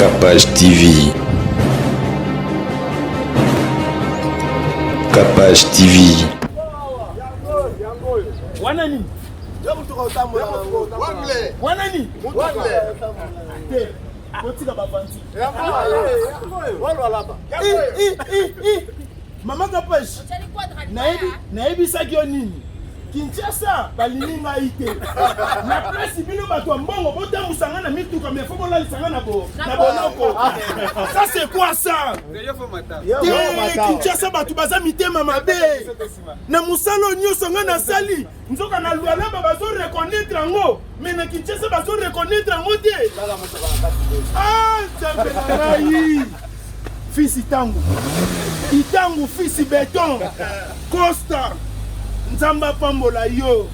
Capage TV. Capage TV. Wanani? Wanani? Mama Capage. Naebi saki onini. Kinshasa balininga ite. Na place bino bato mbongo botambusa na mituka mais faut bola lisanga na bonoko. Ça c'est quoi ça? Kinshasa bato baza mitema mabe. Na musalo nyoso nga na sali. Nzoka na luala bazo reconnaître ngo. Mais na Kinshasa bazo reconnaître ngo te. Ah, Tchabelangai. Fils Itangu. Itangu fils Béton. Costa. Nzamba pambola yo.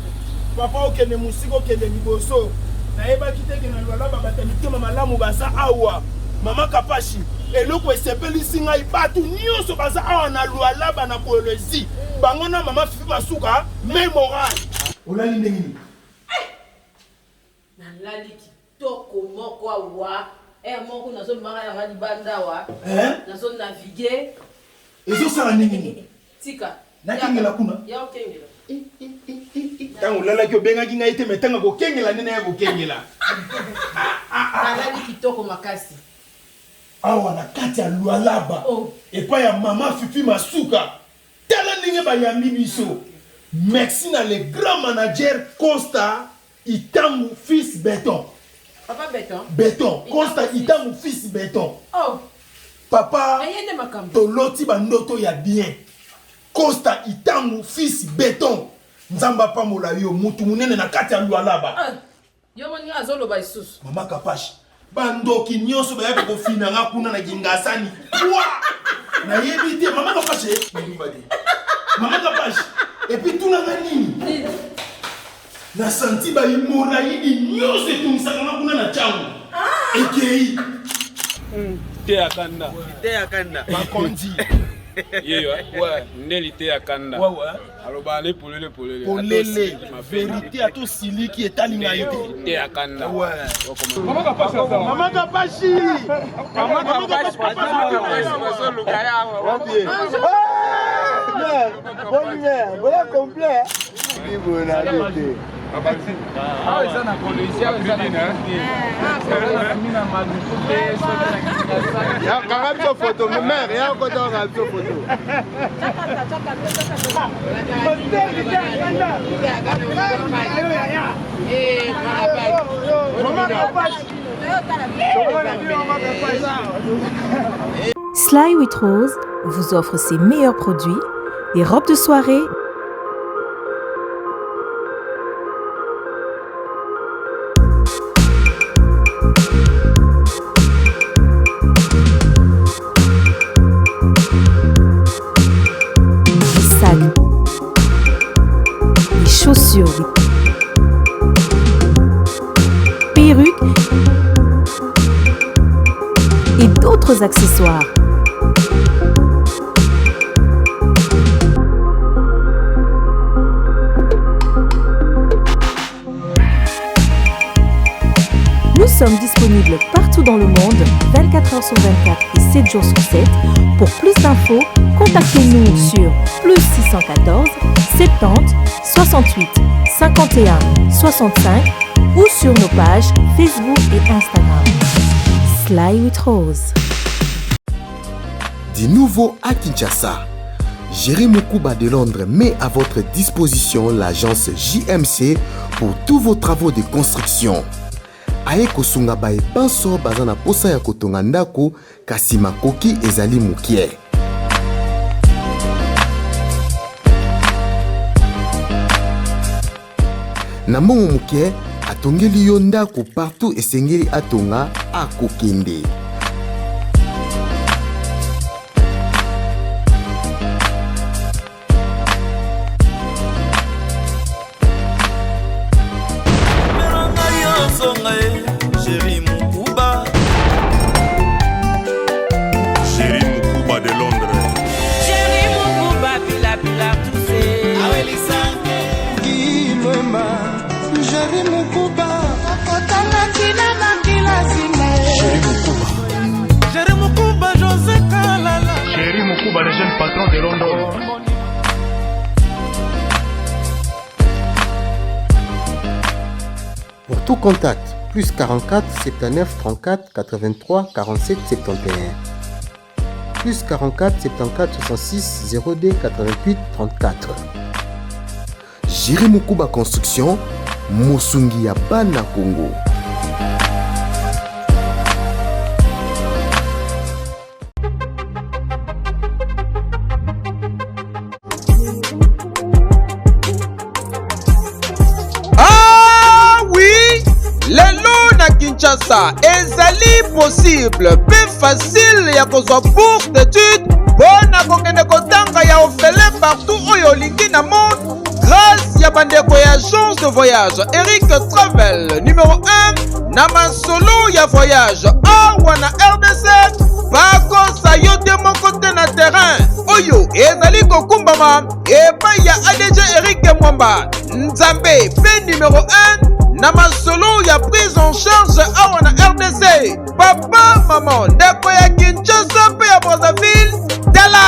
Papa okene musiko okene liboso. Na eba kiteke na lwala babata mitema malamu baza awa. Mama Kapashi eloko esepeli singa ibatu nyonso baza awa na lwala bana poésie. Bango na mama Fifi Masuka mémoral. Olali ndengini. Na lali kitoko moko awa. Moko na zone mara ya libanda wa. Na zone naviguer. Ezo sala ndengini. Tika. Nakengela kuna. Ya okengela. Tango lala kyo benga kinga ite metanga ko kengela nene ya ko kengela. Nalali kitoko makasi. Awa na kati ya lualaba. Epa ya mama Fifi Masuka. Tala ninge ba yambi biso. Merci na le grand manager Costa Itangu fils Béton. Papa Béton. Béton. Costa Itangu fils Béton. Oh. Papa. Ayende makambo. Toloti bandoto ya bien. Costa Itangu fils Béton. Nzamba pamola yo mutu munene na kati ya lualaba. Yo moni azolo ba isusu. Mama Kapashi. Bandoki nyonso ba yako fina nga kuna na gingasani. Na yebite Mama Kapashi. Mama Kapashi. Et puis tout na nini? Na santi ba imora yidi nyonso tumsaka nga kuna na changu. Ekei. Te akanda. Te akanda. Makondi. Yeyo, ouais, ndeli te akanda. Ouais ouais. Aloba le polele. Polele. Vérité à tout siliki et talinga yote. Te akanda. Ouais. Mama Kapashi. Mama Kapashi. Mama Kapashi. Voilà complet. Ah, ça n'a pas réussi à plus d'une heure. Il y a quand même photo, mais mère, il y a encore dans la photo. Sly with Rose vous offre ses meilleurs produits, les robes de soirée, les sacs, les chaussures, les perruques et d'autres accessoires. Nous sommes disponibles partout dans le monde, 24 heures sur 24 et 7 jours sur 7. Pour plus d'infos, contactez-nous sur +614 70 68 51 65 ou sur nos pages Facebook et Instagram. Sly with Rose. Du nouveau à Kinshasa, Jérémy Moukuba de Londres met à votre disposition l'agence JMC pour tous vos travaux de construction. Aye kosunga bae banso bazana posa ya kotonga ndako kasi makoki ezali mukie. Na mbongo mukie atongeli yo ndako partout esengeli atonga akokende. Jérémy Moukuba de Londres. Jérémy Moukuba, Bila Toussé. Guilema, Jérémy Moukuba. Jérémy Moukuba. tout contact, plus 44 79 34 83 47 71. Plus 44 74 66 02 88 34. Jiri Mukuba Construction, Mosungi ya Bana Congo. Kinshasa ezali possible pe facile ya kozwa bourse d'études mpona kokende kotanga ya ofele partout oyo olingi na monde grâce ya bandeko ya agence de voyage Eric Travel numéro 1 na masolo ya voyage awa na RDC bakosa yo te moko te na terrain oyo ezali kokumbama epai ya ADG Eric Mwamba Nzambe pe numéro 1 na masolo ya prise en charge awa na RDC papa mama ndeko ya Kinshasa pe ya Brazzaville tala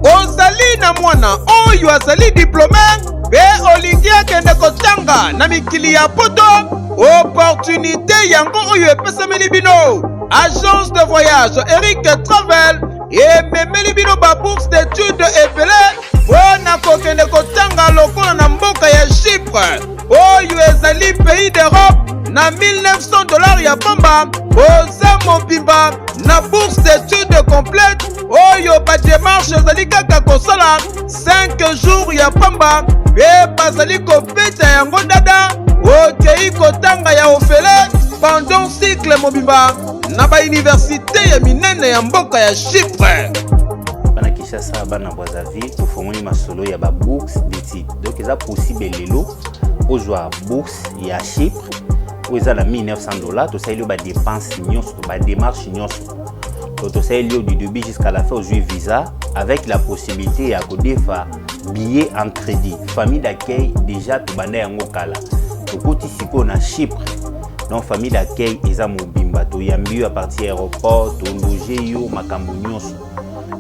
ozali na mwana oyo azali diplômé pe olingi akende kotanga na mikili ya poto opportunité yango oyo epesameli bino agence de voyage Eric Travel ememeli bino ba bourse d'études ebele mpona kokende kotanga lokola na mboka ya Chypre oyo ezali pays d'Europe na $1900 ya pamba oza mobimba na bourse d'études complète oyo ba démarche ezali kaka kosala 5 jours ya pamba pe bazali kobeta yango dada okei kotanga ya ofele pendant cycle mobimba na ba université ya minene ya mboka ya Chypre. Bana Kinshasa bana Brazzaville tofongoli masolo ya ba bourse d'études donc eza possible lelo ozwa bourse ya Chypre oza na $1900 tosaeli ba dépense nyonso ba démarche nyonso tosaeli du début jusqu'à la fin ozwi visa avec la possibilité ya kodefa billet en crédit famille d'accueil déjà tobanda yango kala tokoti siko na Chypre donc famille d'accueil eza mobimba toyambi yo à partir aéroport tologe yo makambo nyonso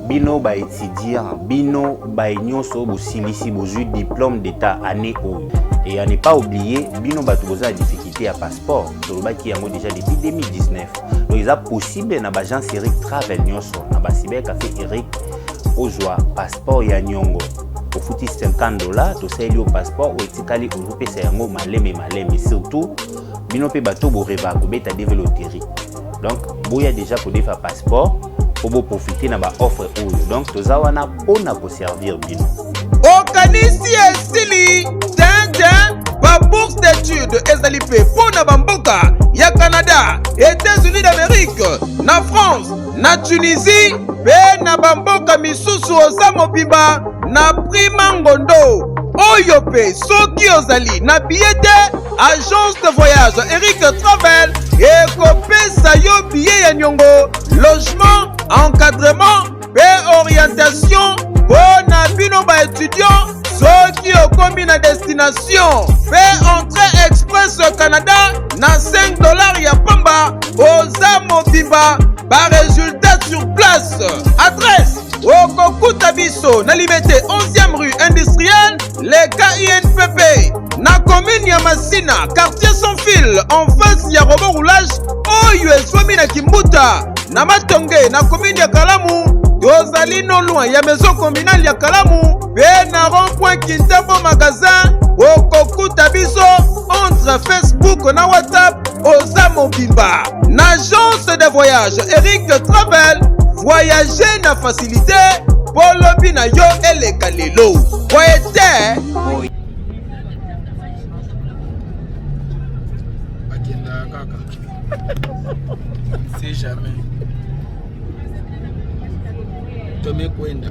bino ba étudiant bino ba nyonso bosilisi bozwi diplôme d'état année oyo et à ne pas oublier bino bato boza difficulté à passeport tolobaki yango déjà depuis 2019 donc eza possible na bagence Eric Travel nyonso na basiber café Eric ozwa passeport ya nyongo ofuti $50 tosaeli yo passeport oetikali ozopesa yango maleme surtout bino pe bato boreba kobeta développerie donc boya déjà kodefa passeport pour profiter na ba offre oyo donc toza wana pona ko servir bino okanisi esili ba bourse d'études ezali pe pona bamboka ya Canada, États-Unis d'Amérique, na France, na Tunisie pe na bamboka misusu oza mobimba na prima ngondo oyo pe soki ozali na billet agence de voyage Eric Travel ekopesa yo billet ya nyongo logement encadrement pe orientation pona bino ba étudiant soki okomi na destination pe entrée express au Canada na $5 ya pamba oza mobimba ba résultat sur place adresse okokuta biso na Liberté 11e rue industrielle le KINPP na commune ya Masina quartier sans fil en face ya robot roulage oyo ezwami na Kimbuta na Matonge na commune ya Kalamu tozali no loin ya maison communale ya Kalamu pe na rond-point Kintambo magasin okokuta biso entre Facebook na WhatsApp oza mobimba na agence de voyage Eric Travel voyager na facilité polobi na yo eleka lelo voyete bakenda kaka c'est jamais tome kwenda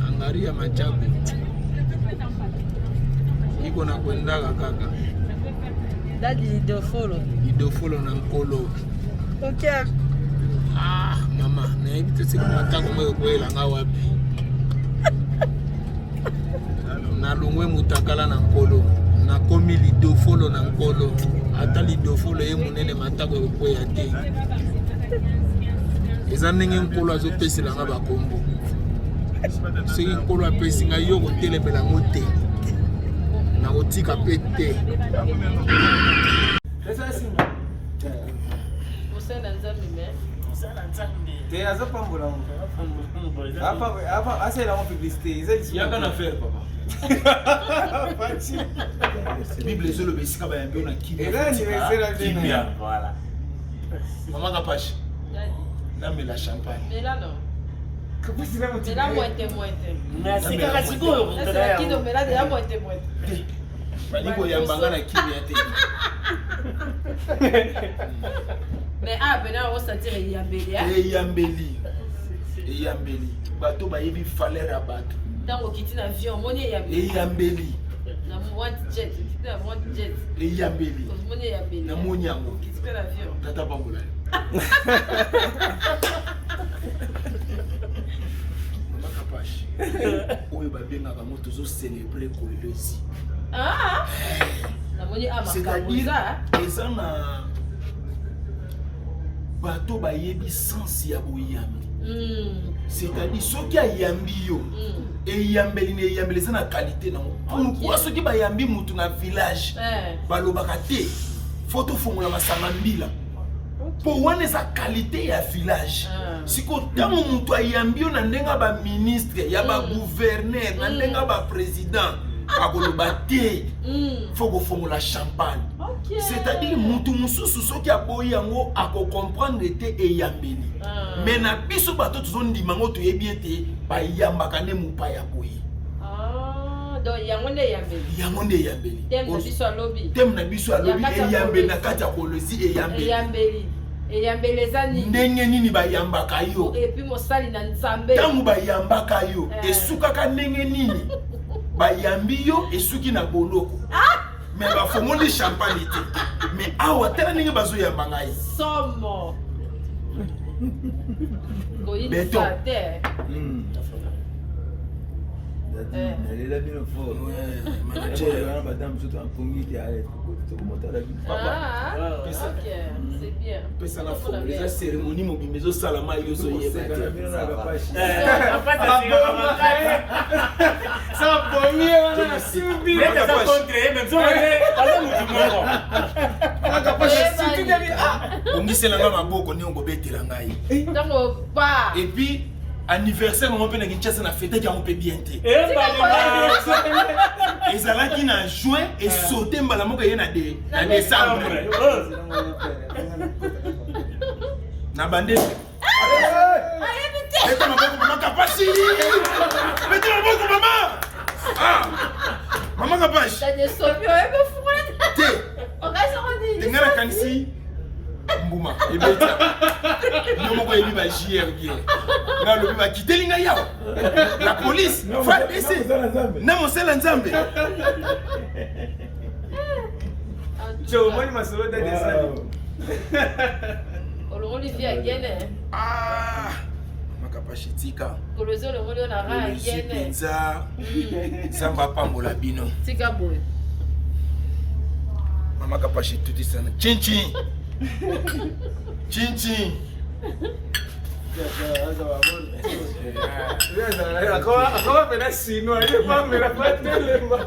angaria machabu iko na kwenda kaka dadi idofolo na nkolo okay. Ah, mama, nayebi te siko matango moyo kwelanga wapi. Nalongwe mutakala na nkolo. Nakomi lidofolo na nkolo. Ata lidofolo ye munene matango kweya te. Eza ndenge nkolo azopeselanga bakombo. Soki nkolo apesinga yo kotelemela ngo te. Na otika pété. Osala nzambe mais. Osala nzambe. Te azopambola ngo. Apa asela en publicité. Yaka na faire papa. Bible solo besika ba yambi na kimia. Kimia, voilà. Maman Kapache. Là mais la champagne. Mais là non. Kapasi na Mais là moite. Merci kaka sikoyo. C'est qui donc mais là déjà moite. Baniko yambanga na kimia te. Mais ah bena on sentir yambeli. Eyambeli. Bato ba yebi valeur à bato. Tango kiti na avion moni yambeli. Eyambeli. Na moi jet, kiti na moi jet. Eyambeli. Moni yambeli. Na moni yango. Kiti na avion. Tata Bambola. Maman Kapache. Oyo babengaka mo tozo célébrer Kolesi. Ah. Na moni c'est-à-dire eza na bato bayebi sens ya boyambi. C'est-à-dire soki ayambi yo eyambeli ne eyambeli eza na qualité nango. Pourquoi soki bayambi mutu na village balobaka te photo fongola masanga mbila po wana eza qualité ya village. Siko tango mutu ayambi yo na ndenga ba ministre ya ba gouverneur na ndenga ba président akoloba te faut ko fongola champagne. C'est-à-dire mutu mususu soki aboyi yango ako comprendre te eyambeli. Mais na biso bato tozondima ngo toyebi ete bayambaka ne mupaya boyi. Donc yango nde yambeli. Yango nde yambeli. Tem na biso alobi. Tem na biso alobi eyambeli na kati ya Kolesi eyambeli. Eyambeli ezani. Ndenge nini bayambaka yo? Et puis mosali na Nzambe. Tangu bayambaka yo esukaka ndenge nini? Bayambi yo esuki na boloko. Mais bafongoli champagne te. Mais awa tala ndenge bazo yambanga yi. Somo. Beton. Elle a bien fort. Manager. Madame, surtout en Congo, qui arrête. Ah, ok, c'est bien. Pesa na fo, les cérémonies mobimezo salama yo so yeba. Ça pommier on a subi. Mais ça contre même ça ala mutu moko. Ongisela nga maboko ni ngobetela ngai. Tango ba. Et puis anniversaire on peut na Kinshasa na fête ya on peut bien te. Ezalaki na juin et sauter mbala moko ye na décembre. Na bande. Mettez ma boque maman Kapache. Mettez ma boque maman. Ah. Maman Kapache. T'as des sopio et me fourrer. Té. On va se redire. Ngana kanisi. Mbuma ebetia nomo ko yebi ba JR bien na lobi ba kitelinga yawo la police fa essayer na mosela nzambe Jo moni masolo da desali Olivier agene Kapache tika Kolezi olongoli na ra agene penza Zamba pambola bino tika boy Mama Kapache tuti sana chinchin Chinchin. Akaba pena sino aí pa mera patelema.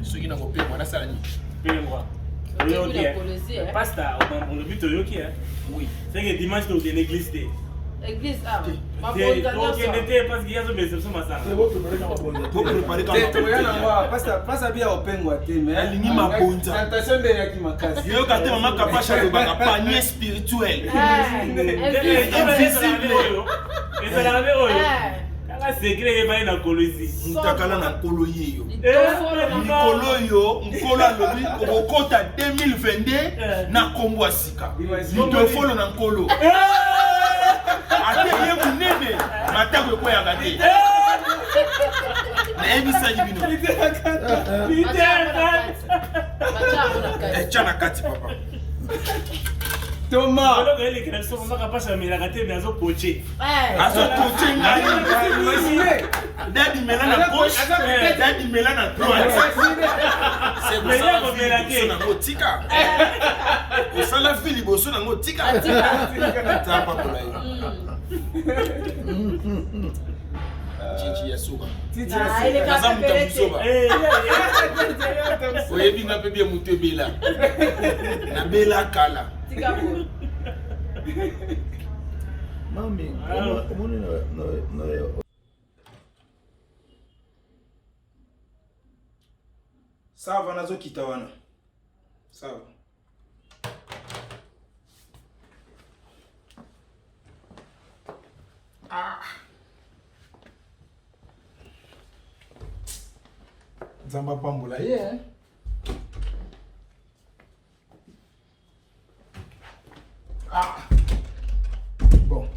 Soki na kopé mwana sani. Pengwa. Pasta, on le but yoki hein. Oui. C'est que dimanche tu es dans l'église té. Église ah. Ma bonne donc il était parce qu'il y a une réception masanga. Pour préparer comme Pasta bien opengwa té mais alingi mabonza. Tentation de yaki makasi. Yo kate Maman Kapache alobaka panier spirituel. Invisible. Et ça la veut oyo. Kala secret e ba na Kolesi. Mutakala na nkolo yeyo. Nkolo yo, nkolo alobi okota 2022 na kombo asika. Nito follow na nkolo. Ate ye munene matako ko ya gade. Na ebisa jibino. Chana kati papa. Thomas. Alors que les créations Maman Kapache mais la gâté mais azo poché. Azo poché ngai. Dadi melana gauche, dadi melana droite. C'est pour ça que na ngotika. Osala fili boso na ngotika. Tapa kola yo. Chichi ya suka. Ah, il est Naza capable muta oyebi nga mpe bie moto ebela. Na bela kala. Mami, Sawa nazokita wana. Sawa. Nzamba pambola ye. Bon.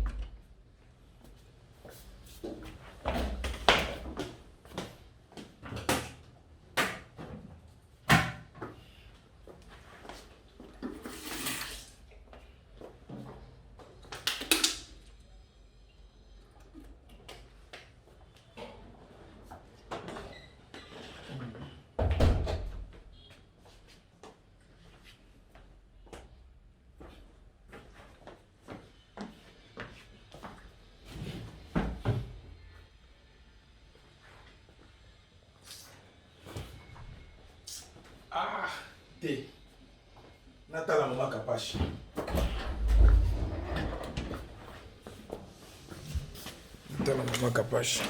Te. Natala mama kapashi. Natala mama kapashi.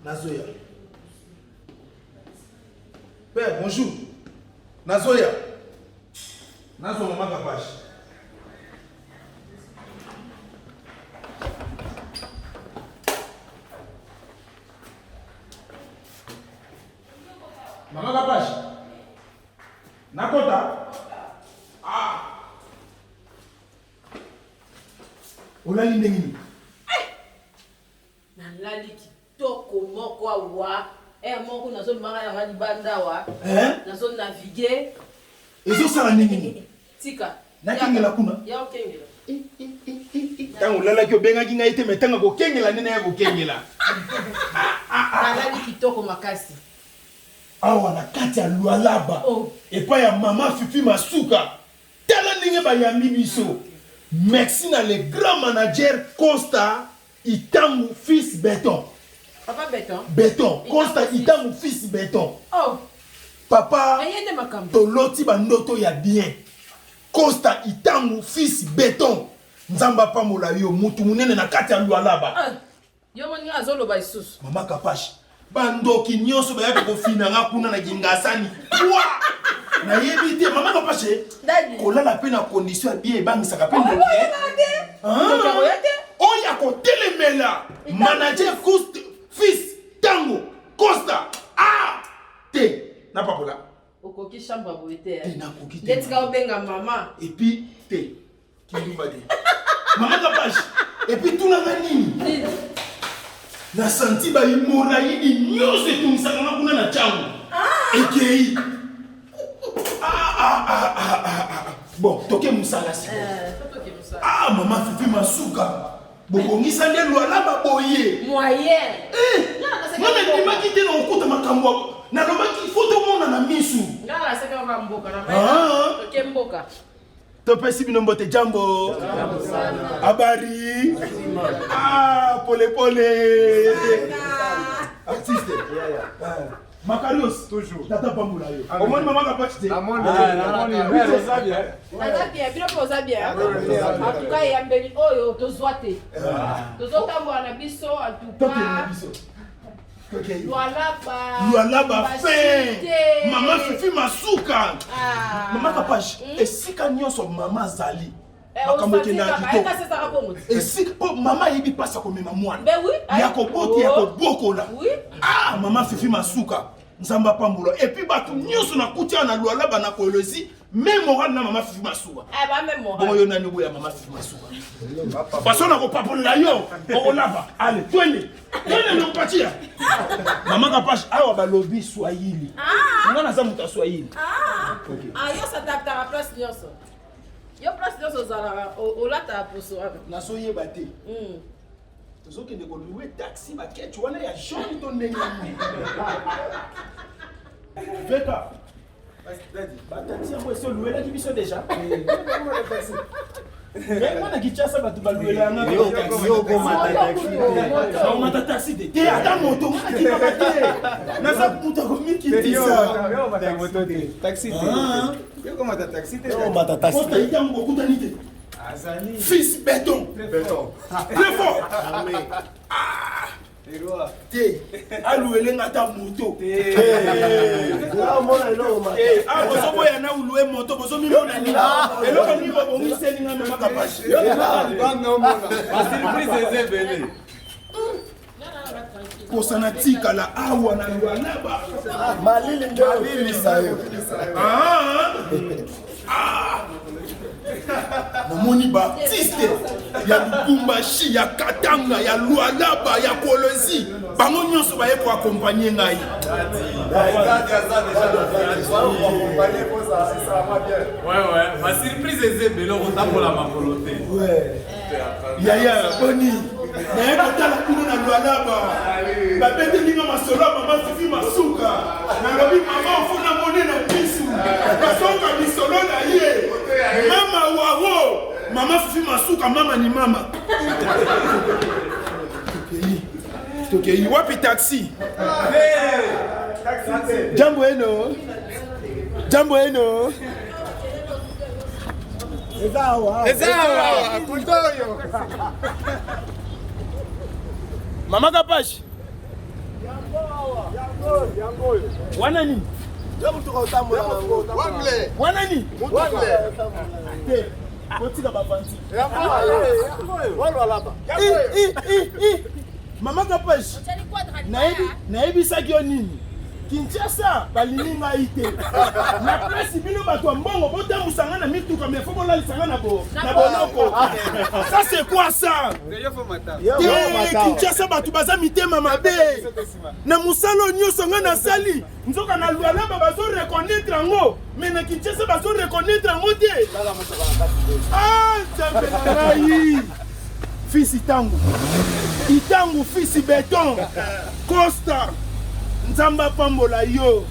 Nazoya. Père, bonjour. Nazoya. Nazo maman Kapache. Maman Kapache. Nakota. Olali ndengini. Nalali kitoko moko awa. Moko nazo mara ya libanda wa. Nazo naviguer. Ezo sala ndengini. Tika. Nakengela kuna. Ya okengela. Tango lala kyo benga kinga ite metanga ko kengela nene ya ko kengela. Nalali kitoko makasi. Awa na kati ya Lualaba. Epa ya mama Fifi Masuka. Tala ndenge ba yambi biso. Merci na le grand manager Costa Itangu fils Béton. Papa Béton. Béton. Costa Itangu fils Béton. Oh. Papa. Toloti bandoto ya bien. Costa Itangu fils Béton. Nzamba pamola yo mutu munene na kati ya Lualaba. Yo moni azolo ba isusu. Mama Kapashi. Bandoki nyonso ba yaka ko finanga kuna na gingasani. Kwa. Na yebi te mama Kapashi. Kolala pe na condition ya bien bangisaka pe ndoki. Oya ko telemela. Manager Costa fils Tango Costa. Te. Na papola. Okoki chambre boité. Te na koki te. Letka obenga mama. Et puis te. Kindumba de. Mama Kapashi. Et puis tout na nini? Na senti ba imoraidi nyose tumisaka na kuna na changu. Ekei. Bon, toke musala si. Toke musala. Mama Fifi Masuka. Bokongisa nde Lualaba boye. Moyen. Mama ndimaki te na okuta makambo. Na lobaki foto mona na misu. Ngala seka ba mboka na mai. Toke mboka. Topesi bino mbote jambo. Habari. Pole pole. Artiste. Makarios toujours. Tata Pamboula yo. Omoni mama Kapachi te. Amoni. Ça bien, bien posa bien. En tout cas, ya mbeli oyo tozwate. Tozotambola na biso en tout cas. Lualaba fin. Mama Fifi Masuka. Mama Kapachi. Esika nyonso mama zali. Makambo kenda kitoko. Esika mama yebi pasa komema mwana. Yako boki yako bokola. Mama Fifi Masuka. Nzamba Pambola. Et puis batu nyonso na kutia na Lualaba na kolezi. Même moral na mama Fifi Masuka. Même moral. Bon yo nani boya mama Fifi Masuka. Paso na ko papola yo. Olaba. Allez, twende. Twende no patia. Mama Kapashi awa balobi Swahili. Ngana za muta Swahili. Yo s'adapte à la place nyonso. Yo place nyonso ozala olata poso wana. Nazoyeba te. Tozokende koluwe taxi baketu wana ya jaune to ndenge nini. Veka. Bataxi yango esi oluwelaki biso deja. Wana Kinshasa bato baluela yanga. Omata taxi de te ata moto makakimaka te. Naza kuta komikitisa. Taxi te. Yomata taxi te. Omata taxi te. Kota itango bokutani te. Fils béton. Très fort. Te aluele ngata moto. Bozoboya na uluwe moto bozomimona nini. Eloko nini babongiseli nga mema kapashi. Kosana tikala awa na lwanaba. Malili ndio bilisa yo. Namoni Baptiste ya Lubumbashi ya Katanga ya Lualaba ya Kolosi bango nyonso baye ko accompagner ngai. Ouais, ma surprise est belle on t'a pour la makolote. Ouais. Yaya boni. Na ekotala kuno na Lualaba. Babete linga masolo mama Fifi Masuka. Na lobi mama ofuna mone na bisu. Basoka bisolo na ye. Mama wawo. Mama Fifi Masuka mama ni mama. Tokei wapi taxi? Jambo eno. Jambo eno. Ezawa kutoyo. Mama Kapashi. Yango. Wana nini? Jambo tukautambula. Wangle. Wana nini? Wangle. Kotika bafanti. Yango. Walo alaba. Mama Kapashi. Naibi sakyo nini? Kinshasa balininga ite. Na place bino bato mbongo botambusa na mituka mais faut bolalisa na bonoko. Ça c'est quoi ça? Kinshasa bato baza mitema mabe. Na musalo nyonso nga na sali. Nzoka na Lualaba bazo reconnaître ngo. Mais na Kinshasa bazo reconnaître ngo te. Jambe na ngai. Fils Itangu fils béton. Costa. Nzamba pambola yo.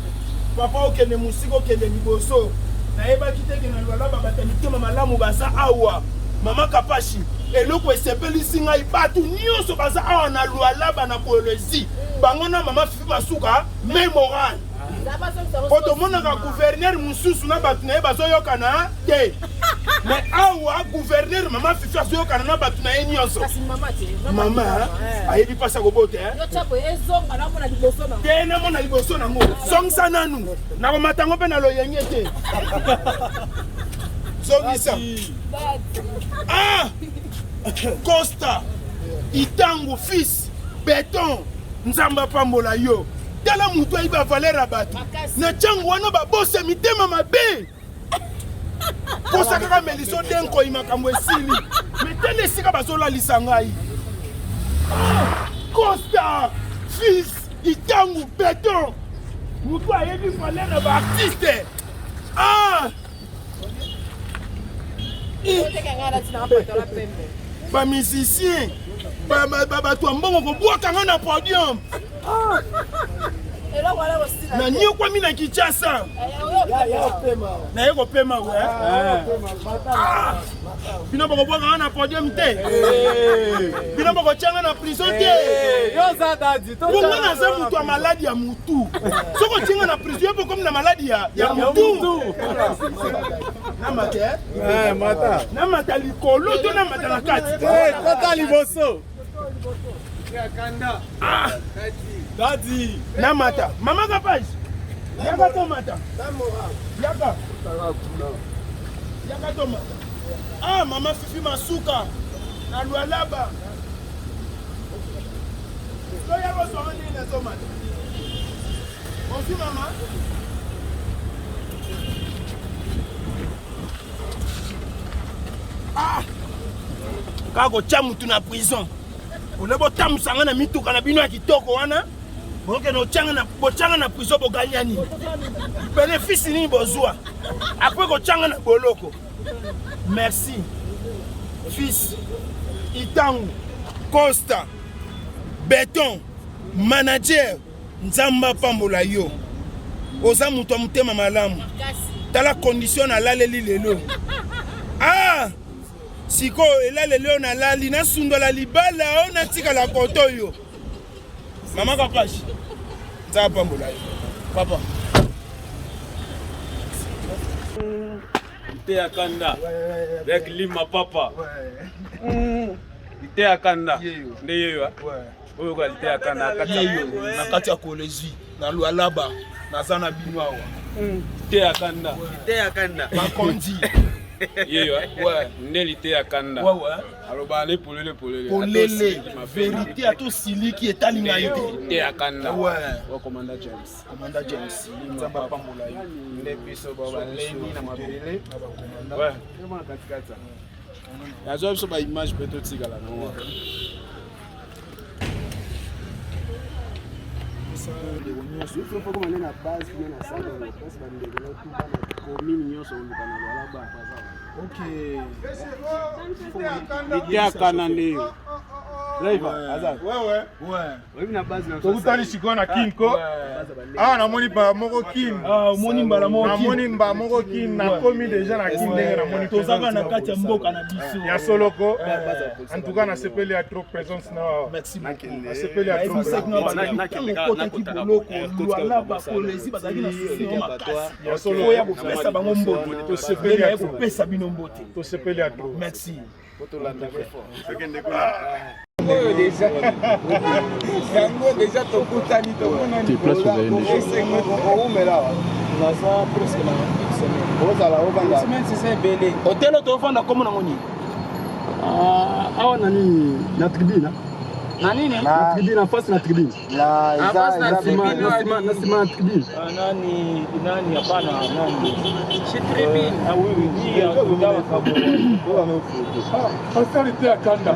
Papa okende musiko okende liboso. Naeba kiteke na Lualaba batanitema malamu baza awa. Mama Kapashi eloko esepelisi ngai batu nyonso baza awa na Lualaba na Kolosi. Bango na mama Fifi Masuka mais moral. Otomonaka gouverneur mususu na batu na bazoyokana te. Mais awa gouverneur mama Fifi azoyokana na batu na nyonso. Mama ayebi pasa kobote tena mona liboso nango songisa nanu na komatango pe na loyenge te. Songisa Costa Itangu fils béton nzamba pambola yo. Tala mutu ayiba valera batu na changu wana babose mitema mabe. Posa kaka meliso denko imakambo esili. Metele esika bazolalisa ngai. Costa fils Itangu béton mutu ayebi valera ba artiste. Ba musicien bato mbongo kobwaka nga na podium. Na nyo kwa mina Kinshasa na ye kopema we bino bokobwaka nga na podium te. Bino bokotyanga na prison te. Bongo naza mutu ya maladi ya mutu. Soko otyanga na prison yopo komi na maladi ya mutu. Namata likolo to namata na kati. Kota liboso. Dadi. Namata. Mama Kapashi. Yaka tomata. Yaka tomata. Mama Fifi Masuka. Na Lualaba. Loya boso ndi na tomata. Bonjour mama. Kako chamu tuna prison. Olebo tamu sanga na mituka na bino ya kitoko wana. Boke no changa na prison boganya nini? Bénéfice nini bozwa? Après ko changa na boloko. merci fils Itangu Costa Béton manager Nzamba pambola yo oza mutu wa mutema malamu tala condition na laleli lelo ah siko elale leo na lali na sundola libala o na tika la koto yo mama kapashi Nzamba pambola yo papa Ite ya kanda avec lima papa ite ya kanda nde yeyo oyo kwa ite ya kanda na kati ya kolezi na lualaba na zana binwa wa ite ya kanda bakondi yeyo nde ite ya kanda aloba ne polele vérité ato siliki etali na ite ite ya kanda wa Commander James Nzamba pambola yo nde biso baba leni na mabele ouais vraiment katikata yazo biso ba image peut tikala no tokutani sikoyo na kinko awa namoni mbala moko kin namoni mbala moko kin nakomi deja na kin ndenge namoni tozaka na kati ya mboka na biso ya soloko en tout cas nasepeli ya trop présence na nasepeli ya trop luala bakolezi bazalaki na sisio makasi ya soloko ya kopesa bango mbote tosepeli ya kopesa bino mbote tosepeli ya trop merci oyo deja yango deja tokutani tomonani oumela naza presque na ozala obanda semaine ebele hôtel tofanda komo nango nini awa na nini na tribune na nini na tribune en face na tribune na sima na tribune nani hapana nani chez tribune ah oui ni ya kudala kabo facilité ya kanda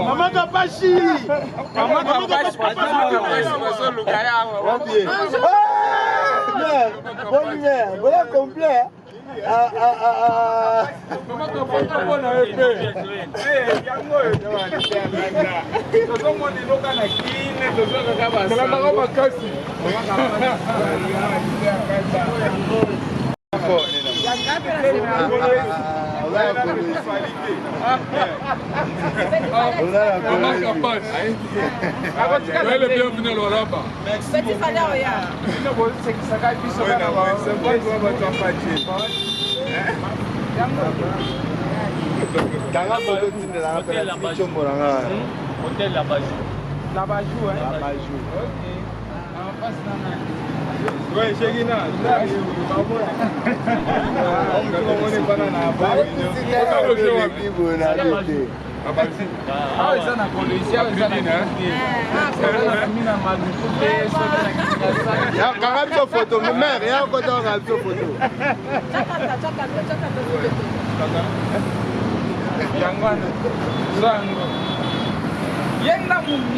mama kapashi bazoluka yawa voilà complet Ouais, j'ai gagné.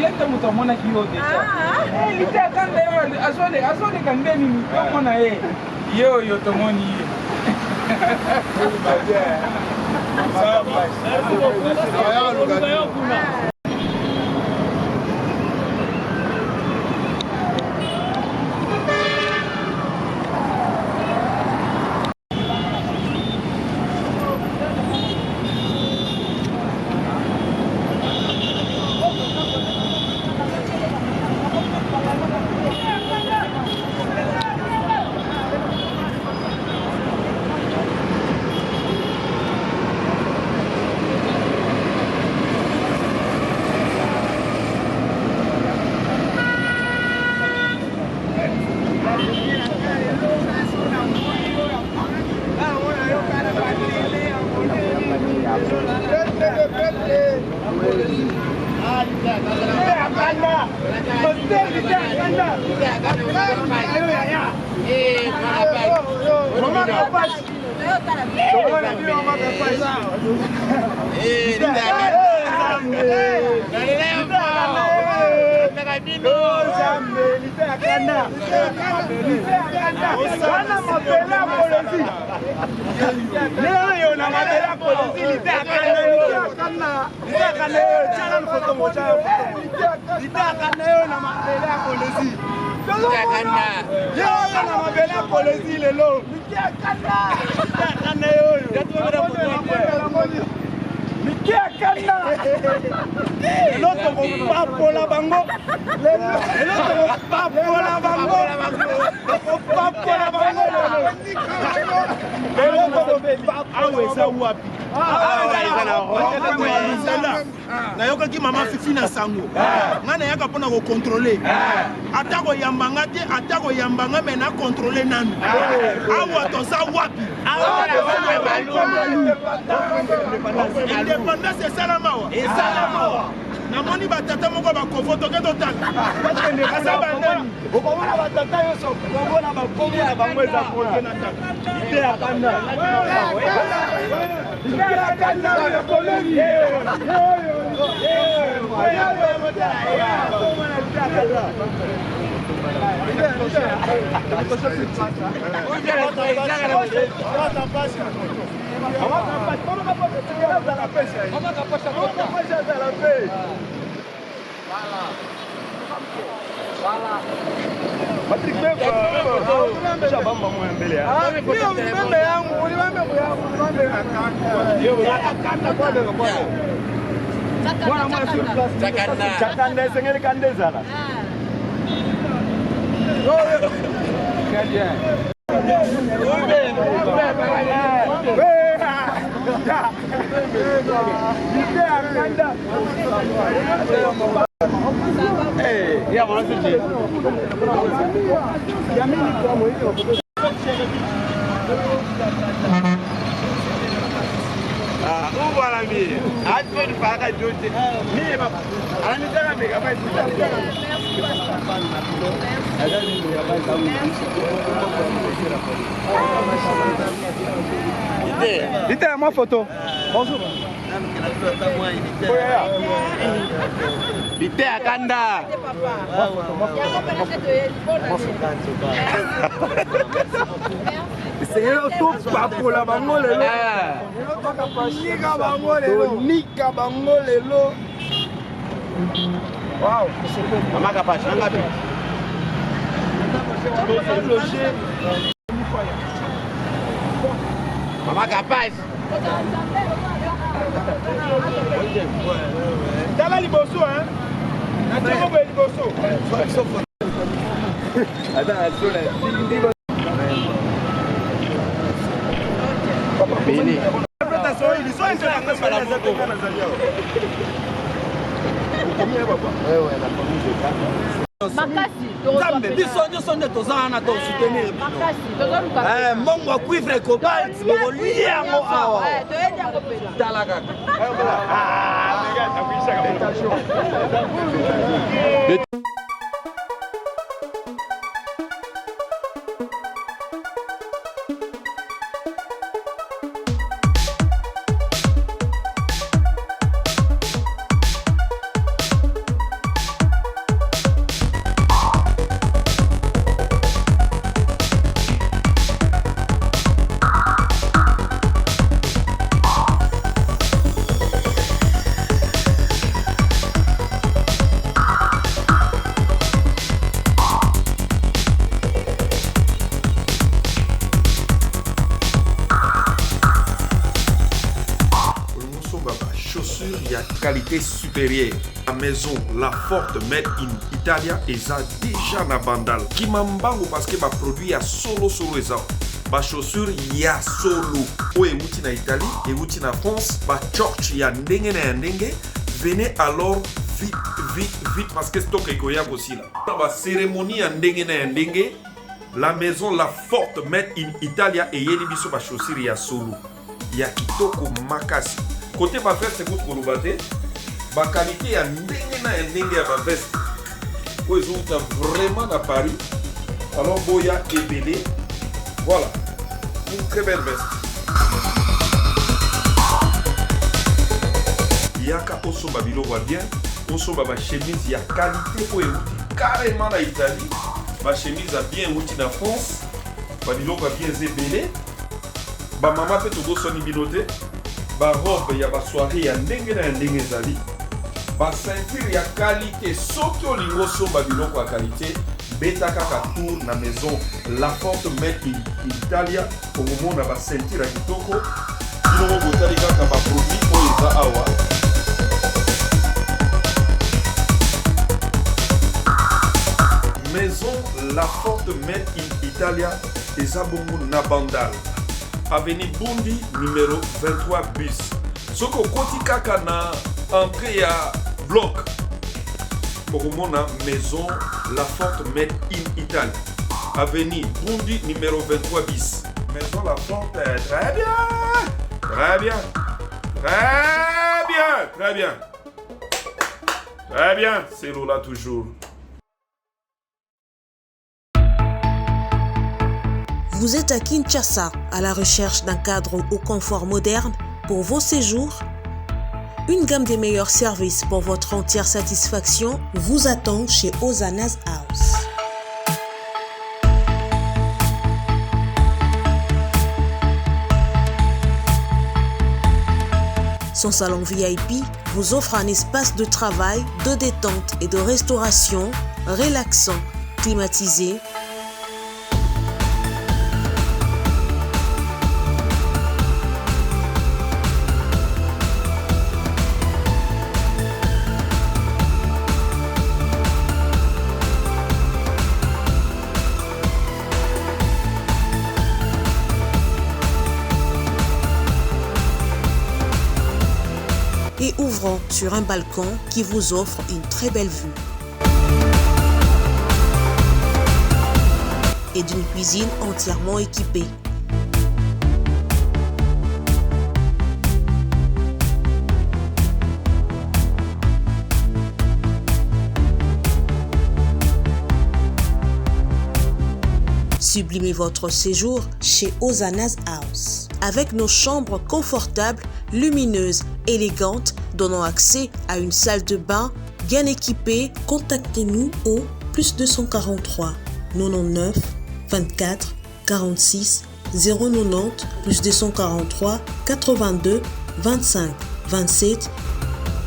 yenda mutu amonaki yo deja lite akanda ye azoleka nde nini tomona ye ye oyo tomoni ye nayokaki mama fifi na sango nga nayaka mpona kokontrole ata koyambanga te ata koyambanga me na kontrole nanu awa toza wapi indépendance esalamawa namoni batata moko bakovo toke totala asa banani okomona batata nyonso kongo na bakongo na bango eza kote na taka ite ya kanda Patrick Chabamba mwa mbele ya. Mbele yangu, Bwana mwa sur place. Chakanda sengeli kandeza la. Très bien. Dites moi photo. Bonjour. Bite akanda. Seigneur tout papola bango lelo. Nika bango lelo. Nika bango lelo. Wow. Mama kapashi ngapi? Mama kapashi. Tala liboso hein. Natiko bo liboso. Ada asona. Papa Bini. Ils sont intéressés par la moto. Nzambe biso nyonso nde toza na to soutenir mbongo cuivre cobalt bokolia yango awa tala kaka qualité supérieure. La maison, la forte made in Italia eza déjà na bandal. Kimambango parce que ba produit ya solo eza. Ba chaussure ya solo. Oye wuti na Italie et wuti na France, ba church ya ndenge na ndenge. Venez alors vite parce que stock ekoya aussi là. Ba cérémonie ya ndenge na ndenge. La maison, la forte made in Italia et yeli biso ba chaussure ya solo. Ya kitoko makasi. Côté ma veste, c'est pour le ma qualité à ndenge à ma veste. Ils ont vraiment à Paris. Alors, Boya et Bélé. Voilà. Une très belle veste. Yaka Osomba Bilo va bien. Osomba ma chemise, il y a qualité pour écouter carrément la Italie. chemise à bien outi na France, biloko bien zébélé, maman peut togo soni binoté, robe ya soirée ya ndenge na ndenge zali, ceinture ya qualité, soki olingo somba biloko ya qualité, beta kaka tour na maison La Forte Made in Italia, au moment na ceinture ya kitoko, biloko botali kaka produit oyo eza awa. Maison La Forte Made in Italia, eza bongo na Bandal. Avenue Bundi, numéro 23 bis. Soko koti kaka na entrée ya bloc. Pour la Maison La Forte Made in Italie. Avenue Bundi, numéro 23 bis. Maison La Forte, très bien. Très bien. Très bien. Très bien. Très bien. C'est Lola toujours. Vous êtes à Kinshasa, à la recherche d'un cadre au confort moderne pour vos séjours? Une gamme des meilleurs services pour votre entière satisfaction vous attend chez Hosanna's House. Son salon VIP vous offre un espace de travail, de détente et de restauration relaxant, climatisé, et ouvrant sur un balcon qui vous offre une très belle vue. Et d'une cuisine entièrement équipée. Sublimez votre séjour chez Hosanna's House. Avec nos chambres confortables, lumineuses, élégantes, donnant accès à une salle de bain bien équipée, contactez-nous au +243 99 24 46 090 +243 82 25 27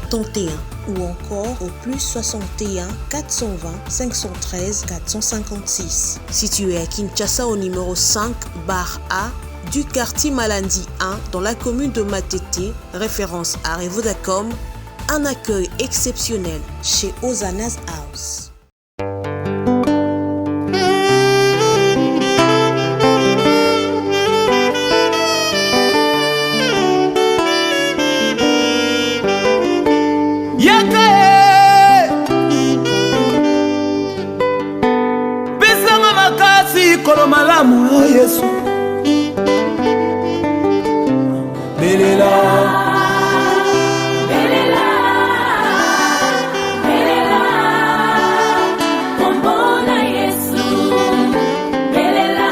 31 ou encore au +61 420 513 456. Situé à Kinshasa au numéro 5 bar A du quartier Malandi 1 dans la commune de Matete, référence à Revodacom, un accueil exceptionnel chez Hosanna's House. Pesanga makasi kolo malamu na Yesu. Belela, belela, belela, kombo na Yesu. Belela,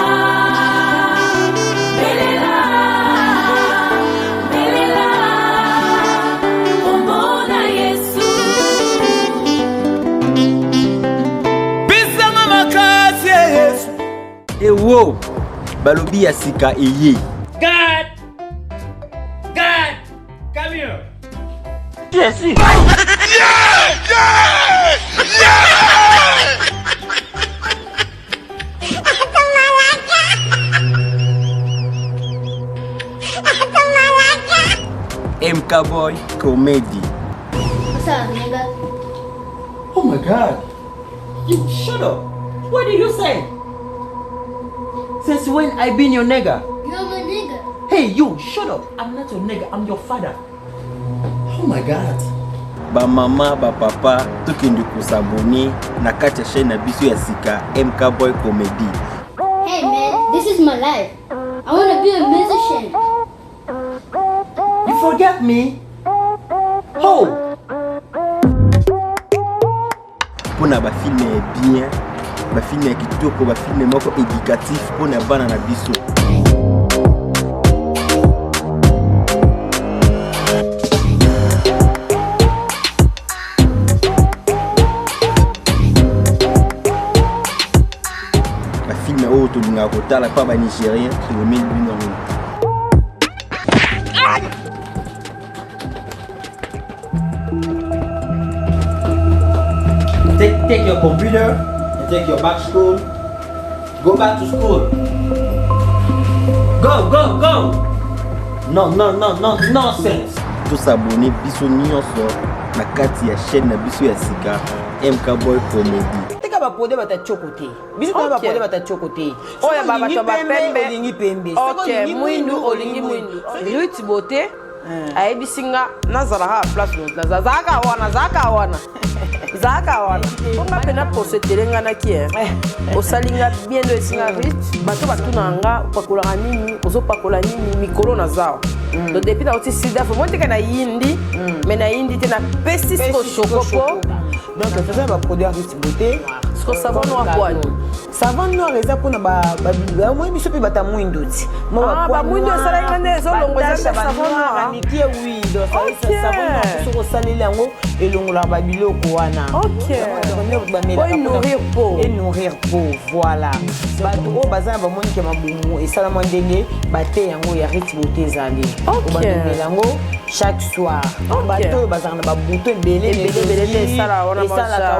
belela, belela, kombo na Yesu. Pesanga makasi Yesu. Ewo, balobi ya sika eye. God! God! Come here! Yes! Yeah! MK Boy Comedy. What's up, nigga? Oh my God! You shut up! What did you say? Since when I been your nigga? You're my nigga. Hey, you shut up! I'm not your nigga. I'm your father. Oh my God! Ba mama, ba papa, tukindi kusaboni na kati ya chaîne na biso ya sika MK Boy Comedy. Hey man, this is my life. I want to be a musician. You forget me? Oh! Pona ba film bien, ba film ya kitoko, ba film moko éducatif pona bana na biso. oyo tolingaka kotala mpa banigérien tolomeli bino yango. Take your computer and take your back to school. Go back to school. Go, go, go. No, nonsense. Tosabone biso nyonso na kati ya chaîne na biso ya sika MK Boy Comedy. Teka ba pode bata chokote. Biso ba pode bata chokote. Oya baba to ba pembe. Olingi pembe. OK, mwindu olingi mwindu. Ruth Bote. Ayebisinga nazala ha place no. Zaka wana. Onga pena posetelenga na kie. Osalinga bien de singa Ruth. Bato batunanga pakola nini, ozopakola nini mikolo na zao. Donc depuis na oti sida faut monter kana yindi, mais na yindi te na pesi ko chocopo. Donc ça va produire Ruth Bote. Ce que savon noir quoi. Savon noir eza pona ba moi biso pe bata mwindo ti. Ba mwindo sala ngane zo longo za savon noir. Nikie oui, donc ça savon noir so ko salila ngo elongola ba biloko wana. OK. Et nourrir peau, voilà. Bato o bazana ba moni ke mabumu et sala ndenge bate yango ya Ruth Bote zali. OK. Yango chaque soir. Bato bazana ba bouton belé sala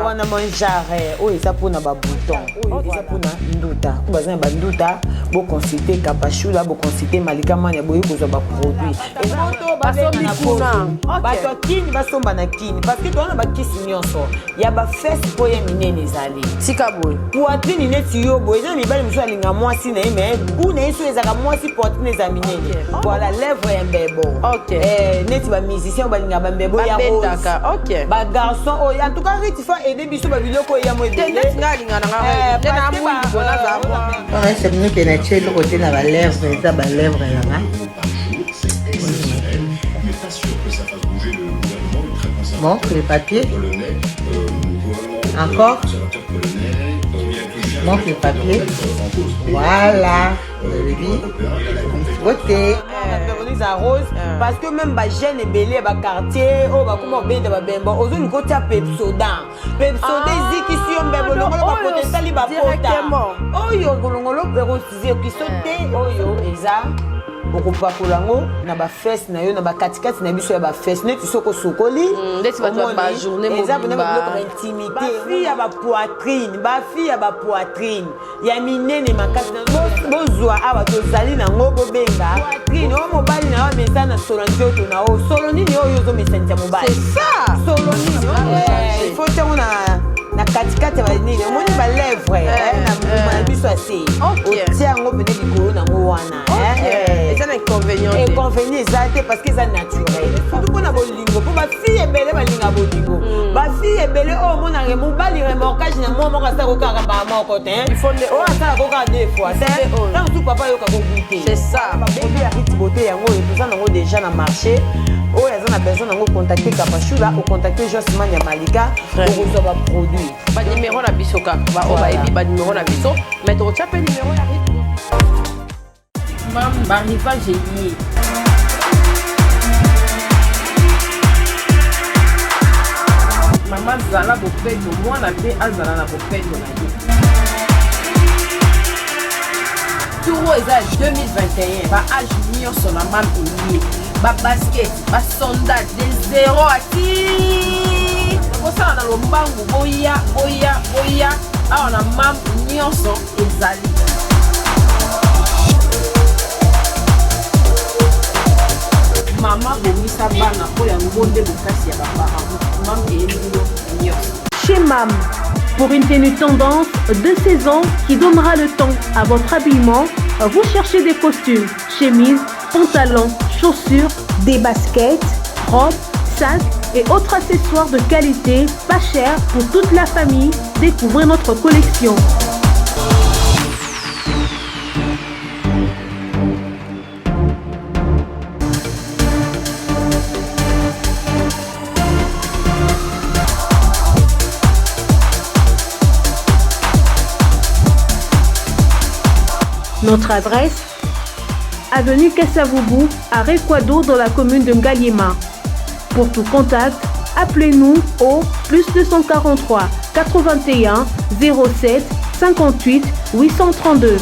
wana manjare. O eza pona ba bouton. O eza pona nduta. O bazana ba nduta bo consulter Kapashula, bo consulter Malika Manya boye kozwa ba produit. Et bato bazana kuna. Bato kini basomba na kini parce que tona ba kisi nyonso. Ya ba fesse poye minene zali. Sika boy. Poitrine neti yo boye eza mibali muso alinga mwasi na mais goût na yeso ezaka mwasi poitrine za minene. Voilà lèvre ya mbebo. OK. Neti ba musicien balinga ba mbebo ya rose. OK. Ba garçon en tout cas Ruth fa aider biso ba biloko ya mo ebele. Neti ngalinga na ngara. Tena mwindu bona za mwa. On c'est nous qui na chelo côté na ba lèvre, ça ba lèvre là. Bon, les papiers. Encore. Montre les papiers. Voilà. Beauté. À rose parce que même ba jeune et belé ba quartier oh ba comment benda ba bemba ozo ni kotia Pepsoda ziki si on bebo lo ba potentiel ba pota oyo golongolo perosize ki sote oyo eza okopakola ngo na ba fesse na yo na ba katikati na biso ya ba fesse neti soko sokoli ndeti ba journée mobimba ba intimité ba fille ya ba poitrine ya minene makasi na bozwa aba tozali na ngo bobenga poitrine o mobali na wa mesa na solo nzoto na o solo nini oyo zo mesantia mobali c'est ça solo nini il faut tango na katikati ba nini omoni ba lèvre na biso ase otia yango pene likolo na ngo wana c'est un inconvénient exact parce que c'est naturel tout pour na bolingo pour ba fille ebele balinga bolingo ba fille ebele o mona remo bali remorquage na mo ka sa ko ka ba moko te il faut o asa ko ka deux fois c'est tant tout papa yo ka ko goûter c'est ça ba produit ya Ruth Bote yango et tout ça nango déjà na marché o ya za na besoin nango contacter Kapashula ou contacter Josman ya Malika pour vous avoir produit ba numéro na biso ka ba o ba ebi ba numéro na biso mais to chape numéro ya Ruth Mam arrivage lié. Maman zala bopeto mwana pe azala na bopeto na ye. Touro eza 2021 ba âge nyonso na mam lié. Ba basket, ba sondage de 0 à 10. Kosala na lombangu boya. Awa na mam nyonso ezali. Maman bomisa bana po ya ngonde bokasi ya baparents mam eyelilo nyonso. Chez MAM, pour une tenue tendance de saison qui donnera le ton à votre habillement, vous cherchez des costumes, chemises, pantalons, chaussures, des baskets, robes, sacs et autres accessoires de qualité, pas cher pour toute la famille. Découvrez notre collection. Notre adresse, avenue Kassavoubou, à Rekwado dans la commune de Ngaliema. Pour tout contact, appelez-nous au +243 81 07 58 832.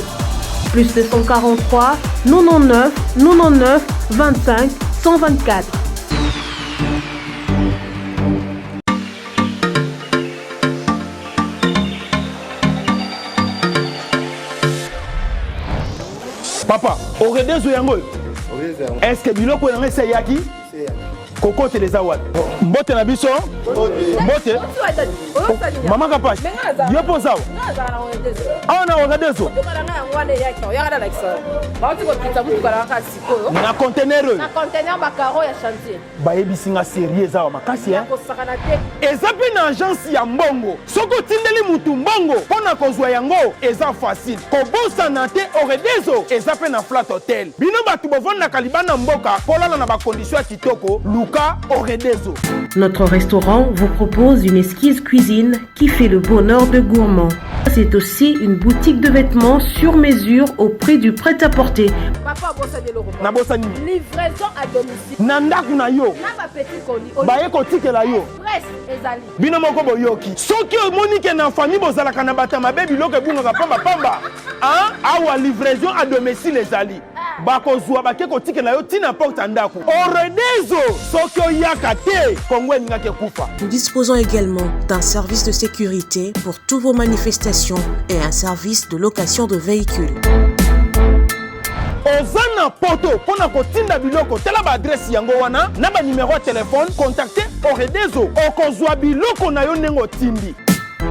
Plus 243 99 99 25 124. Papa, oredezo yango. Est-ce que biloko yango eseyaki? Koko teleza wat. Mbote na biso? Mbote? Mama kapashi. Yo poza. Ah na oredezo. Na conteneur. Na conteneur bakaro ya chantier. Ba yebisinga sérieux za makasi hein. Eza pe na agence ya mbongo. Soko tindeli mutu mbongo pona kozwa yango eza facile. Kobosa na te oredezo eza pe na flat hotel. Bino batu bovanda kalibana mboka polala na ba condition ya kitoko Luka Oredezo. Notre restaurant vous propose une exquise cuisine qui fait le bonheur de gourmands. C'est aussi une boutique de vêtements sur mesure au prix du prêt-à-porter. Papa bossa de l'euro. Na bossa ni. Livraison à domicile. Nandak na yo. Na ba petit colis. Ba eko tikela yo. Presse ezali. Bino moko boyoki. Soki omonique na famille bozala kana batama baby loke bunga pamba pamba. Hein? Awa livraison à domicile ezali. Bakozwa bakeko tikela yo tina porte ndaku. Oredezo soki oyaka te Kongo ngake kufa. Nous disposons également d'un service de sécurité pour toutes vos manifestations et un service de location de véhicules. Ozana poto pona kotinda biloko tela ba adresse yango wana na ba numéro de téléphone contactez Oredezo okozwa biloko na yo nengo tindi.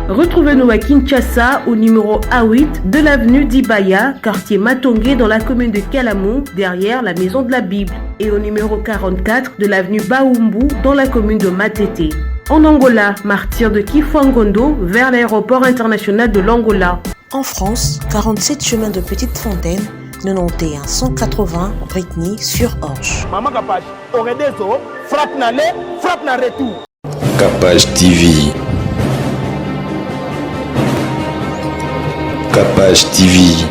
Retrouvez-nous à Kinshasa au numéro A8 de l'avenue d'Ibaya, quartier Matongé dans la commune de Kalamou, derrière la maison de la Bible, et au numéro 44 de l'avenue Baoumbu dans la commune de Matete. En Angola, martyr de Kifangondo vers l'aéroport international de l'Angola. En France, 47 chemin de Petite Fontaine, 91 180 Brittany sur Orge. Maman Kapash, Oredezo, frappe na le, frappe na retour. Kapage TV. Kapage TV.